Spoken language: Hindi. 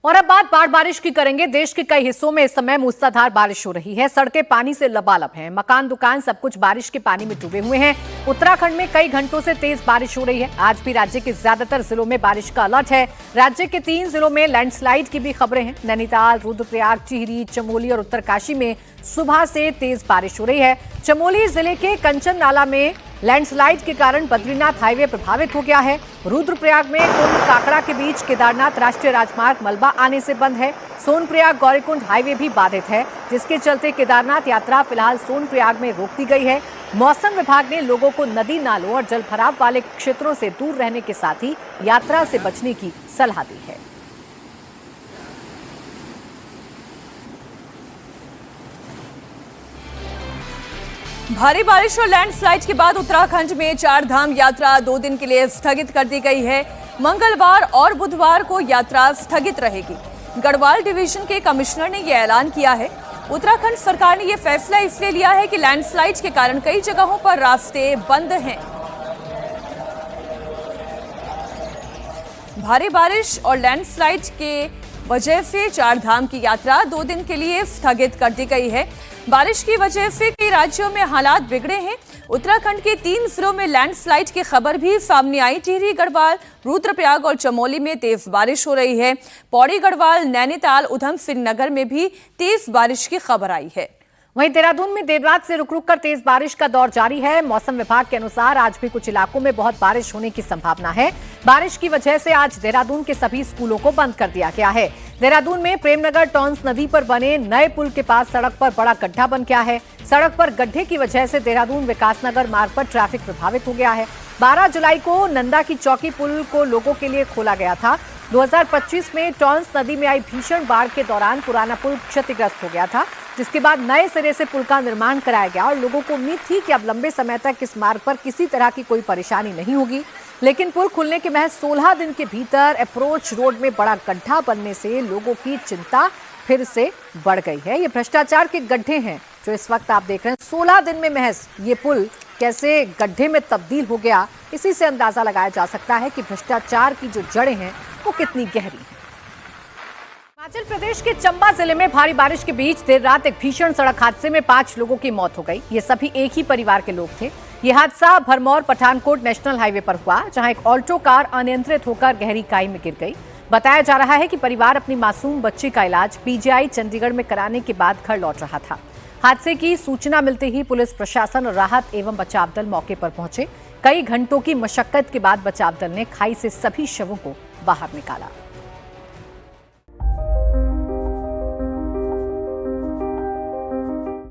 और अब बात बाढ़ बारिश की करेंगे। देश के कई हिस्सों में इस समय मूसलाधार बारिश हो रही है। सड़कें पानी से लबालब हैं, मकान दुकान सब कुछ बारिश के पानी में डूबे हुए हैं। उत्तराखंड में कई घंटों से तेज बारिश हो रही है। आज भी राज्य के ज्यादातर जिलों में बारिश का अलर्ट है। राज्य के 3 जिलों में लैंडस्लाइड की भी खबरें हैं। नैनीताल, रुद्रप्रयाग, टिहरी, चमोली और उत्तरकाशी में सुबह से तेज बारिश हो रही है। चमोली जिले के कंचन नाला में लैंडस्लाइड के कारण बद्रीनाथ हाईवे प्रभावित हो गया है। रुद्रप्रयाग में कुंड काकड़ा के बीच केदारनाथ राष्ट्रीय राजमार्ग मलबा आने से बंद है। सोनप्रयाग गौरीकुंड हाईवे भी बाधित है, जिसके चलते केदारनाथ यात्रा फिलहाल सोनप्रयाग में रोक दी गई है। मौसम विभाग ने लोगों को नदी नालों और जलभराव वाले क्षेत्रों से दूर रहने के साथ ही यात्रा से बचने की सलाह दी है। भारी बारिश और लैंडस्लाइड के बाद उत्तराखंड में 4 धाम यात्रा 2 दिन के लिए स्थगित कर दी गई है। मंगलवार और बुधवार को यात्रा स्थगित रहेगी। गढ़वाल डिवीजन के कमिश्नर ने यह ऐलान किया है। उत्तराखंड सरकार ने यह फैसला इसलिए लिया है कि लैंडस्लाइड के कारण कई जगहों पर रास्ते बंद हैं। भारी बारिश और लैंडस्लाइड के वजह से 4 धाम की यात्रा 2 दिन के लिए स्थगित कर दी गई है। बारिश की वजह से कई राज्यों में हालात बिगड़े हैं। उत्तराखंड के 3 जिलों में लैंडस्लाइड की खबर भी सामने आई। टिहरी, गढ़वाल, रुद्रप्रयाग और चमोली में तेज बारिश हो रही है। पौड़ी, गढ़वाल, नैनीताल, उधमसिंह नगर में भी तेज बारिश की खबर आई है। वहीं देहरादून में देर रात से रुक रुक कर तेज बारिश का दौर जारी है। मौसम विभाग के अनुसार आज भी कुछ इलाकों में बहुत बारिश होने की संभावना है। बारिश की वजह से आज देहरादून के सभी स्कूलों को बंद कर दिया गया है। देहरादून में प्रेमनगर टॉन्स नदी पर बने नए पुल के पास सड़क पर बड़ा गड्ढा बन गया है। सड़क पर गड्ढे की वजह से देहरादून विकासनगर मार्ग पर ट्रैफिक प्रभावित हो गया है। 12 जुलाई को नंदा की चौकी पुल को लोगों के लिए खोला गया था। 2025 में टॉन्स नदी में आई भीषण बाढ़ के दौरान पुराना पुल क्षतिग्रस्त हो गया था, जिसके बाद नए सिरे से पुल का निर्माण कराया गया और लोगों को उम्मीद थी कि अब लंबे समय तक इस मार्ग पर किसी तरह की कोई परेशानी नहीं होगी। लेकिन पुल खुलने के महज 16 दिन के भीतर अप्रोच रोड में बड़ा गड्ढा बनने से लोगों की चिंता फिर से बढ़ गई है। ये भ्रष्टाचार के गड्ढे हैं जो इस वक्त आप देख रहे हैं। 16 दिन में महज ये पुल कैसे गड्ढे में तब्दील हो गया, इसी से अंदाजा लगाया जा सकता है कि भ्रष्टाचार की जो जड़ें हैं वो कितनी गहरी हैं। हिमाचल प्रदेश के चंबा जिले में भारी बारिश के बीच देर रात एक भीषण सड़क हादसे में 5 लोगों की मौत हो गई। ये सभी एक ही परिवार के लोग थे। ये हादसा भरमौर पठानकोट नेशनल हाईवे पर हुआ, जहां एक ऑल्टो कार अनियंत्रित होकर गहरी खाई में गिर गई। बताया जा रहा है कि परिवार अपनी मासूम बच्ची का इलाज पीजीआई चंडीगढ़ में कराने के बाद घर लौट रहा था। हादसे की सूचना मिलते ही पुलिस प्रशासन और राहत एवं बचाव दल मौके पर पहुंचे। कई घंटों की मशक्कत के बाद बचाव दल ने खाई से सभी शवों को बाहर निकाला।